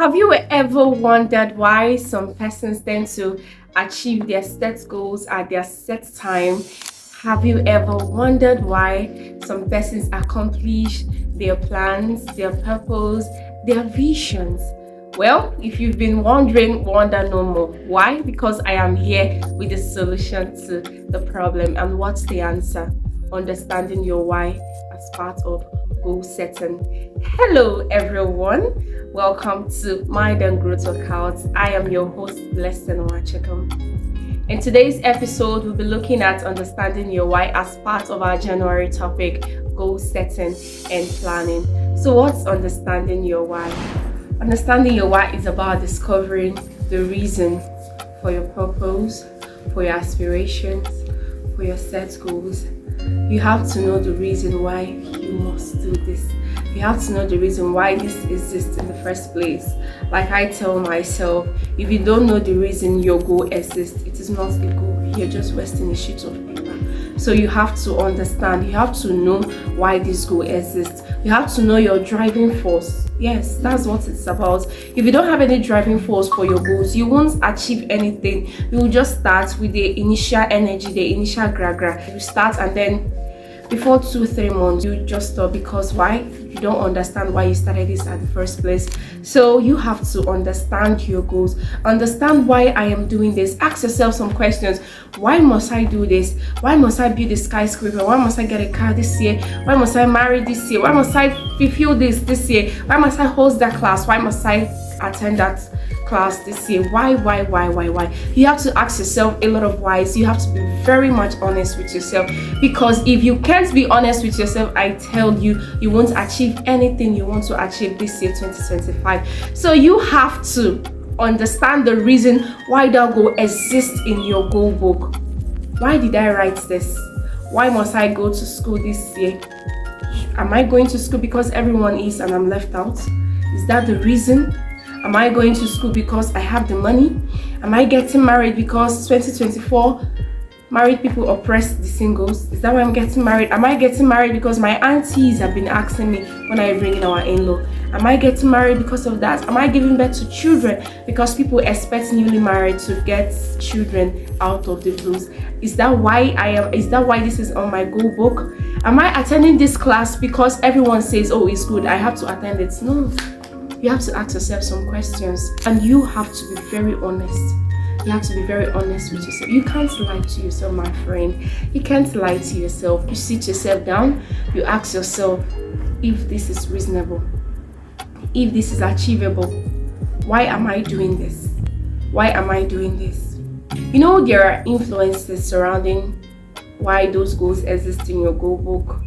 Have you ever wondered why some persons tend to achieve their set goals at their set time? Have you ever wondered why some persons accomplish their plans, their purpose, their visions? Well, if you've been wondering, wonder no more. Why? Because I am here with the solution to the problem. And what's the answer? Understanding your why as part of goal setting. Hello everyone, welcome to Mind and Growth Workouts. I am your host, Blessing Wachekam. In today's episode, we'll be looking at understanding your why as part of our January topic, goal setting and planning. So what's understanding your why? Understanding your why is about discovering the reason for your purpose, for your aspirations, for your set goals. You have to know the reason why you must do this. You have to know the reason why this exists in the first place. Like I tell myself, if you don't know the reason your goal exists, it is not a goal. You're just wasting a sheet of paper. So you have to understand, you have to know why this goal exists. You have to know your driving force. Yes, that's what it's about. If you don't have any driving force for your goals, you won't achieve anything. You will just start with the initial energy, the initial gra. You start and then before 2-3 months, you just stop. Because why? You don't understand why you started this at the first place. So you have to understand your goals. Understand why I am doing this. Ask yourself some questions. Why must I do this? Why must I build a skyscraper? Why must I get a car this year? Why must I marry this year? Why must I fulfill this year? Why must I host that class? Why must I attend that class this year? Why? You have to ask yourself a lot of whys. You have to be very much honest with yourself, because if you can't be honest with yourself, I tell you, you won't achieve anything you want to achieve this year 2025. So you have to understand the reason why that goal exists in your goal book. Why did I write this? Why must I go to school this year? Am I going to school because everyone is and I'm left out? Is that the reason? Am I going to school because I have the money? Am I getting married because 2024 married people oppress the singles? Is that why I'm getting married? Am I getting married because my aunties have been asking me when I bring in our in-law? Am I getting married because of that? Am I giving birth to children because people expect newly married to get children out of the blues? Is that why this is on my goal book? Am I attending this class because everyone says, oh, it's good, I have to attend it? No. You have to ask yourself some questions, and you have to be very honest. You have to be very honest with yourself. You can't lie to yourself, my friend. You can't lie to yourself. You sit yourself down, you ask yourself if this is reasonable, if this is achievable. Why am I doing this? Why am I doing this? You know, there are influences surrounding why those goals exist in your goal book.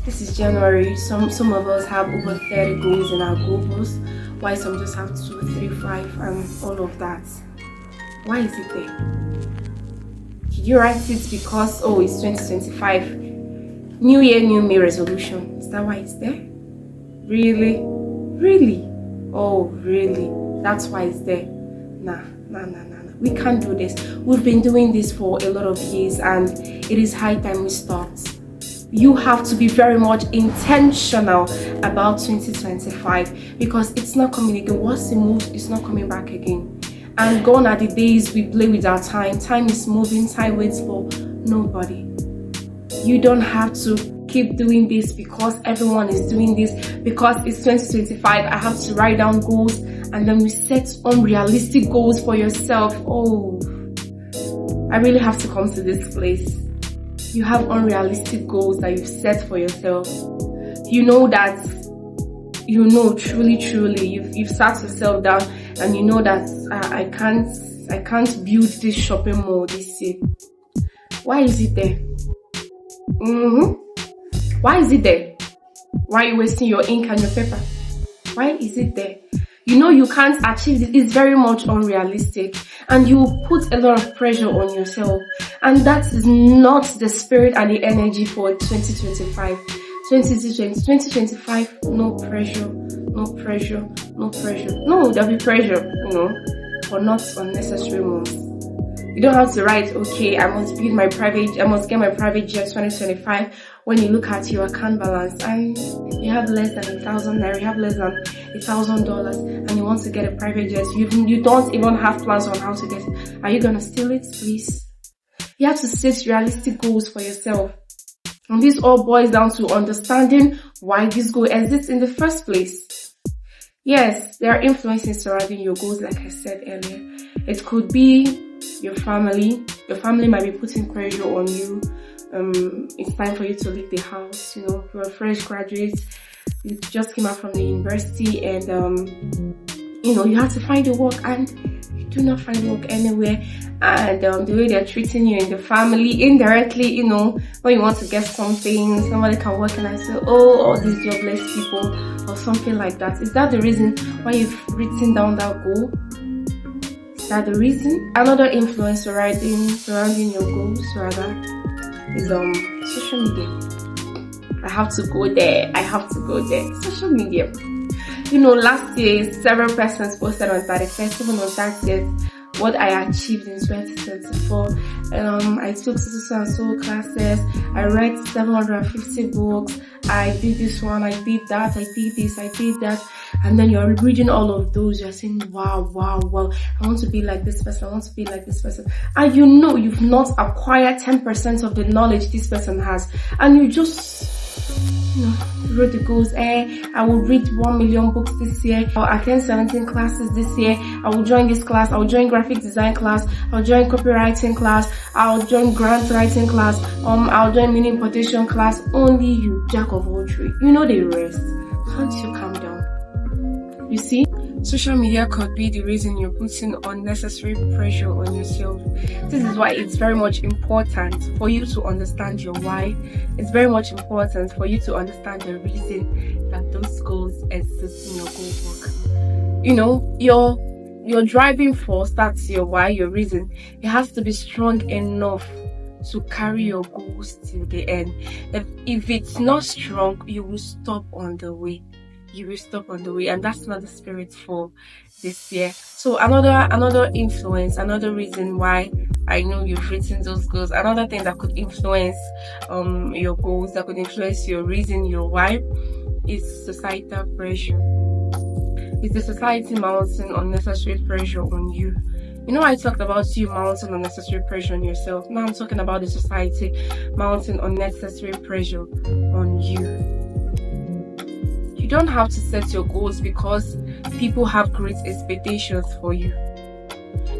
This is January. Some of us have over 30 goals in our goal books. Why some just have 2, 3, 5, and all of that? Why is it there? Did you write it because, oh, it's 2025, new year, new me resolution? Is that why it's there? Really? Oh, really? That's why it's there? Nah. We can't do this. We've been doing this for a lot of years, and it is high time we start. You have to be very much intentional about 2025, because it's not coming again. Once it moves, it's not coming back again. And gone are the days we play with our time. Time is moving, time waits for nobody. You don't have to keep doing this because everyone is doing this, because it's 2025. I have to write down goals, and then we set unrealistic goals for yourself. Oh, I really have to come to this place. You have unrealistic goals that you've set for yourself. You know that, truly, you've sat yourself down and you know that I can't build this shopping mall this year. Why is it there? Why is it there? Why are you wasting your ink and your paper? Why is it there? You know you can't achieve this. It's very much unrealistic, and you put a lot of pressure on yourself, and that is not the spirit and the energy for 2025. 2025, no pressure. No, there'll be pressure, but not unnecessary ones. You don't have to write, okay, I must get my private jet 2025, when you look at your account balance and you have less than 1,000 naira, you have less than $1,000 and you want to get a private jet, you don't even have plans on how to get it. Are you gonna steal it? Please. You have to set realistic goals for yourself. And this all boils down to understanding why this goal exists in the first place. Yes, there are influences surrounding your goals, like I said earlier. It could be your family. Your family might be putting pressure on you. It's time for you to leave the house. You're a fresh graduate. You just came out from the university and, you have to find a work, and you do not find work anywhere. And the way they're treating you in the family, indirectly, when you want to get something, somebody can work and I say, oh, all these jobless people or something like that. Is that the reason why you've written down that goal? Is that the reason? Another influence surrounding your goals, rather, is social media. I have to go there. Social media. Last year, several persons posted on 31st, even on 30th, what I achieved in 2024. I took so and so classes. I read 750 books. I did this one. I did that. I did this. I did that. And then you're reading all of those. You're saying, wow. I want to be like this person. I want to be like this person. And you've not acquired 10% of the knowledge this person has. And you just wrote the goals. I will read 1 million books this year. I'll attend 17 classes this year. I will join this class. I will join graphic design class. I'll join copywriting class. I'll join grant writing class. I'll join mini importation class. Only you, jack of all trades. The rest. Can't you calm down? You see? Social media could be the reason you're putting unnecessary pressure on yourself. This is why it's very much important for you to understand your why. It's very much important for you to understand the reason that those goals exist in your goal book. Your driving force, that's your why, your reason. It has to be strong enough to carry your goals till the end. If it's not strong, you will stop on the way. And that's not the spirit for this year. So another influence, another reason why I know you've written those goals, another thing that could influence your goals, that could influence your reason, your why, is societal pressure. It's the society mounting unnecessary pressure on you. I talked about you mounting unnecessary pressure on yourself. Now I'm talking about the society mounting unnecessary pressure on you. You don't have to set your goals because people have great expectations for you.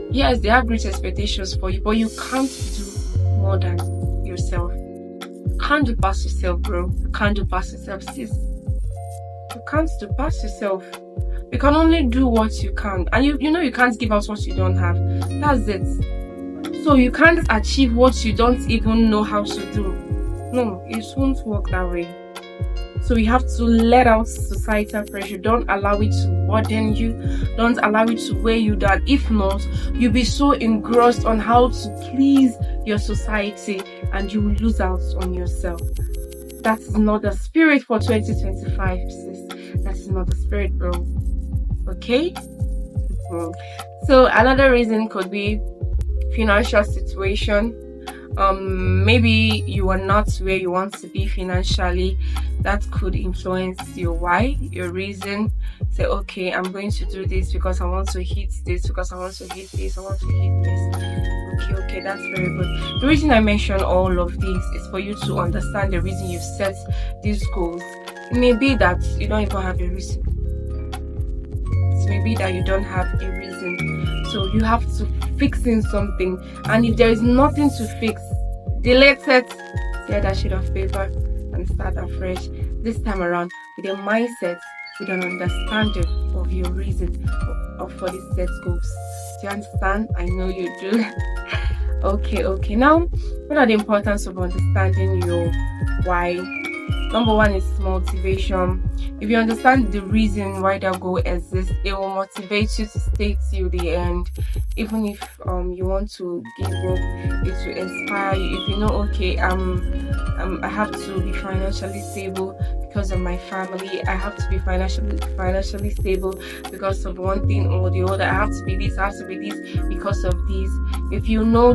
Yes, they have great expectations for you, but you can't do more than yourself. You can't do past yourself, bro. You can't do past yourself, sis. You can't do past yourself. You can only do what you can. And you can't give out what you don't have. That's it. So you can't achieve what you don't even know how to do. No, it won't work that way. So you have to let out societal pressure. Don't allow it to burden you. Don't allow it to weigh you down. If not, you'll be so engrossed on how to please your society and you will lose out on yourself. That is not the spirit for 2025, sis. That is not the spirit, bro. Okay? So another reason could be financial situation. Maybe you are not where you want to be financially. That could influence your why, your reason. Say, okay, I'm going to do this because I want to hit this, because I want to hit this, I want to hit this. Okay, that's very good. The reason I mention all of this is for you to understand the reason you've set these goals. It may be that you don't even have a reason. It may be that you don't have a reason. So you have to fix in something. And if there is nothing to fix, delete it, tear that sheet of paper and start afresh. This time around with a mindset, with an understanding of your reason for these set goals. Do you understand? I know you do. Okay. Now, what are the importance of understanding your why? Number one is motivation. If you understand the reason why that goal exists, it will motivate you to stay till the end. Even if you want to give up, it will inspire you. If you know, okay, I have to be financially stable because of my family. I have to be financially stable because of one thing or the other. I have to be this. I have to be this because of this. If you know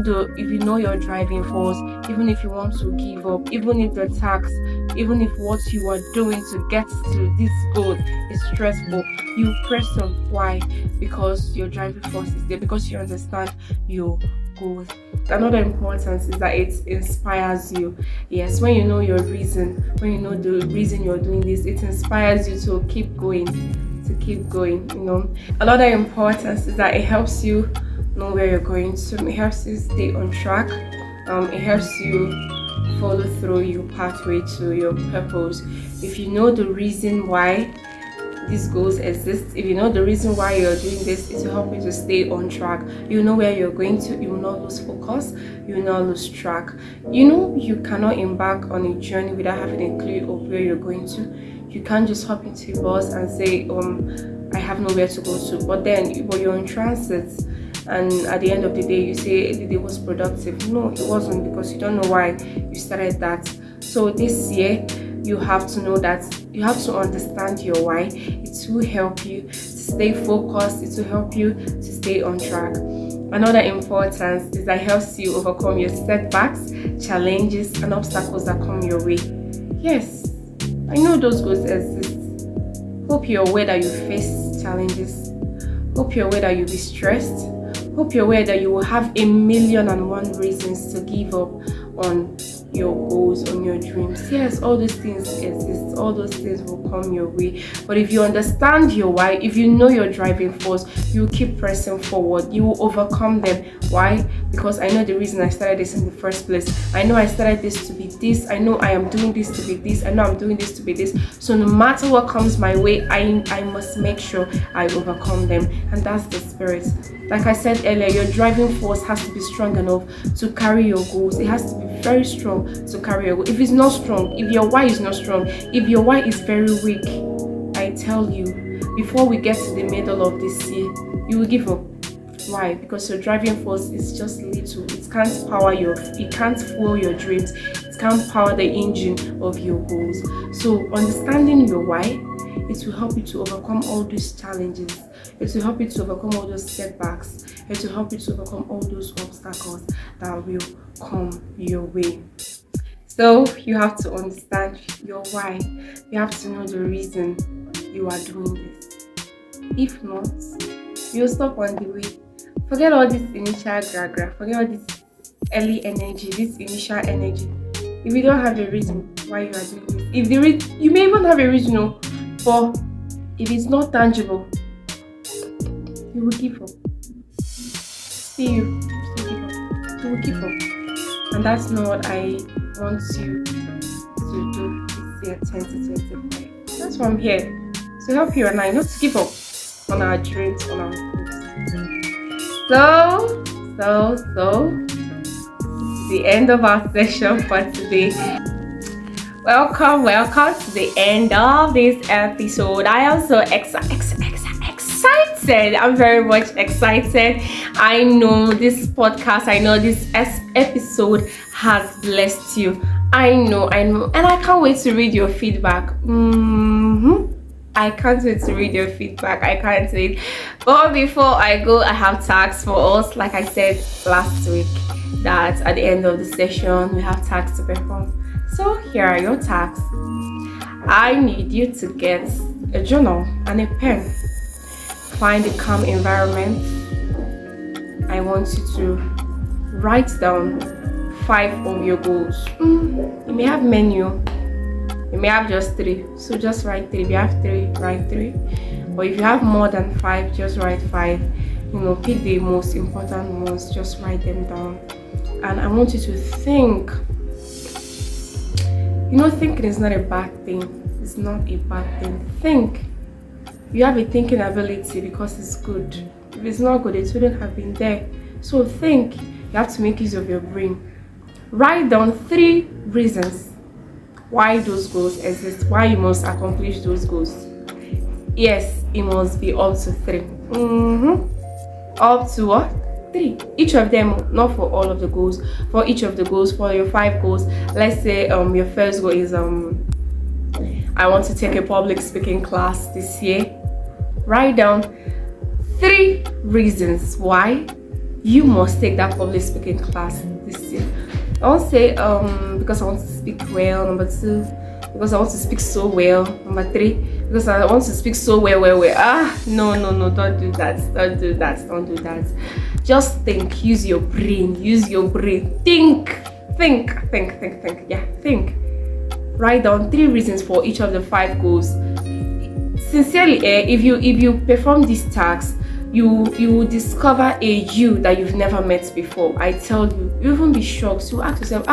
your driving force, even if you want to give up, even if the tax even if what you are doing to get to this goal is stressful, you press on. Why? Because your driving force is there, because you understand your goals. Another importance is that it inspires you. Yes, when you know your reason, when you know the reason you're doing this, it inspires you to keep going, Another importance is that it helps you know where you're going to. It helps you stay on track. It helps you follow through your pathway to your purpose. If you know the reason why these goals exist, if you know the reason why you're doing this, it will help you to stay on track. You know where you're going to. You will not lose focus. You will not lose track. You cannot embark on a journey without having a clue of where you're going to. You can't just hop into a bus and say, I have nowhere to go to. But you're in transit, and at the end of the day, you say the day was productive. No, it wasn't, because you don't know why you started that. So this year, you have to know that you have to understand your why. It will help you to stay focused. It will help you to stay on track. Another importance is that it helps you overcome your setbacks, challenges, and obstacles that come your way. Yes, I know those goals exist. Hope you're aware that you face challenges. Hope you're aware that you'll be stressed. Hope you're aware that you will have 1,000,001 reasons to give up on your goals, on your dreams. Yes, all those things exist. All those things will come your way. But if you understand your why, if you know your driving force, you keep pressing forward. You will overcome them. Why? Because I know the reason I started this in the first place. I know I started this to be this. I know I am doing this to be this. I know I'm doing this to be this. So no matter what comes my way, I must make sure I overcome them. And that's the spirit. Like I said earlier, your driving force has to be strong enough to carry your goals. It has to be very strong to carry your goals. If it's not strong, if your why is not strong, if your why is very weak, I tell you, before we get to the middle of this year, you will give up. Why? Because your driving force is just little. It can't fuel your dreams. It can't power the engine of your goals. So understanding your why, it will help you to overcome all these challenges. It will help you to overcome all those setbacks. It will help you to overcome all those obstacles that will come your way. So you have to understand your why. You have to know the reason you are doing this. If not, you'll stop on the way. Forget all this initial gra. Forget all this early energy, this initial energy. If you don't have a reason why you are doing this, you may even have a reason, but if it's not tangible, you will give up. See you give up. You will give up. And that's not what I want you to do this year, 2025. That's why I'm here, to help you and I not to give up on our dreams, on our goals. So, the end of our session for today. Welcome to the end of this episode. I am so excited. I'm very much excited. I know this podcast, I know this episode has blessed you. I know, and I can't wait to read your feedback. I can't wait to read your feedback. I can't wait. But before I go, I have tasks for us. Like I said last week, that at the end of the session, we have tasks to perform. So here are your tasks. I need you to get a journal and a pen. Find a calm environment. I want you to write down 5 of your goals. You may have many. You may have just 3, so just write 3. If you have 3, write 3. But if you have more than 5, just write 5. Pick the most important ones, just write them down. And I want you to think. Thinking is not a bad thing. It's not a bad thing. Think. You have a thinking ability because it's good. If it's not good, it wouldn't have been there. So think. You have to make use of your brain. Write down 3 reasons why those goals exist, why you must accomplish those goals. Yes, it must be up to 3. Up to what? 3. Each of them, not for all of the goals. For each of the goals, for your 5 goals. Let's say your first goal is I want to take a public speaking class this year. Write down 3 reasons why you must take that public speaking class this year. I won't say because I want to speak well. Number 2, because I want to speak so well. Number 3, because I want to speak so well. No, don't do that. Just think. Use your brain. Think. Yeah, think. Write down 3 reasons for each of the 5 goals. Sincerely, if you perform these tasks, you will discover a you that you've never met before. I tell you, you even be shocked. You ask yourself,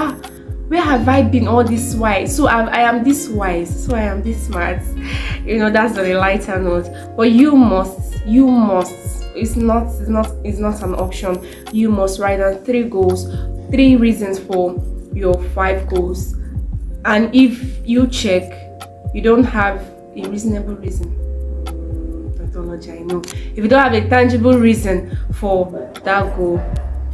where have I been all this while? So I am this wise, so I am this smart. That's on a lighter note. But you must. It's not an option. You must write down 3 goals, 3 reasons for your 5 goals. And if you check, you don't have a reasonable reason. I know. If you don't have a tangible reason for that goal,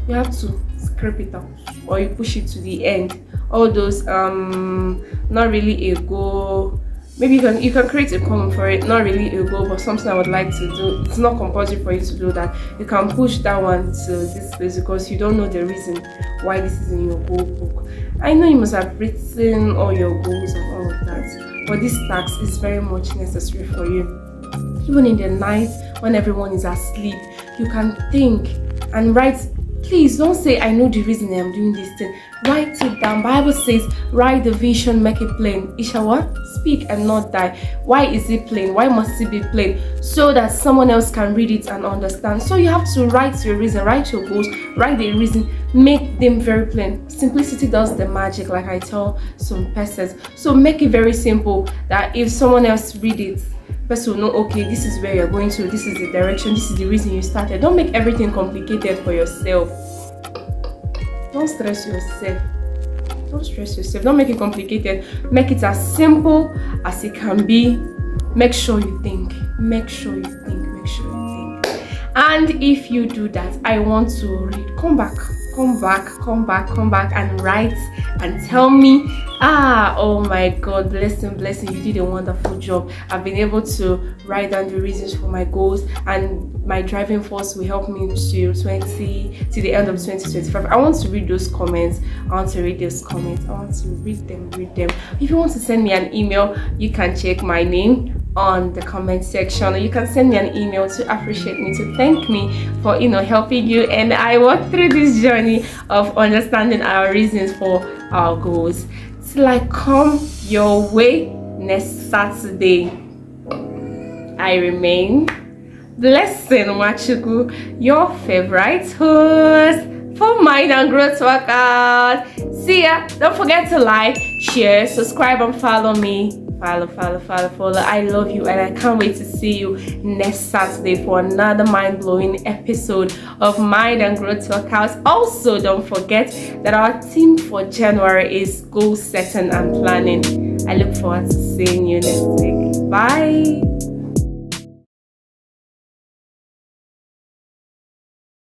you have to scrape it out or you push it to the end. All those not really a goal. Maybe you can create a column for it. Not really a goal, but something I would like to do. It's not compulsory for you to do that. You can push that one to this place because you don't know the reason why this is in your goal book. I know you must have written all your goals and all of that, but this task is very much necessary for you. Even in the night when everyone is asleep, you can think and write. Please don't say, I know the reason I'm doing this thing. Write it down. Bible says, write the vision, make it plain. It shall what? Speak and not die. Why is it plain? Why must it be plain? So that someone else can read it and understand. So you have to write your reason, write your goals, write the reason, make them very plain. Simplicity does the magic, like I tell some persons. So make it very simple that if someone else read it, person will know, okay, this is where you're going to, this is the direction, this is the reason you started. Don't make everything complicated for yourself. Don't stress yourself. Don't make it complicated. Make it as simple as it can be. Make sure you think. And if you do that, I want to read. Come back and write and tell me, oh my God, blessing, you did a wonderful job. I've been able to write down the reasons for my goals, and my driving force will help me to the end of 2025. I want to read those comments. I want to read them. If you want to send me an email, you can check my name on the comment section, or you can send me an email to appreciate me, to thank me for helping you and I walk through this journey of understanding our reasons for our goals. Till I come your way next Saturday, I remain Blessing Nwachukwu, your favorite host for Mind and Growth Workout. See ya. Don't forget to like, share, subscribe, and follow me. Follow. I love you and I can't wait to see you next Saturday for another mind-blowing episode of Mind and Growth Workouts. Also, don't forget that our theme for January is goal setting and planning. I look forward to seeing you next week. Bye.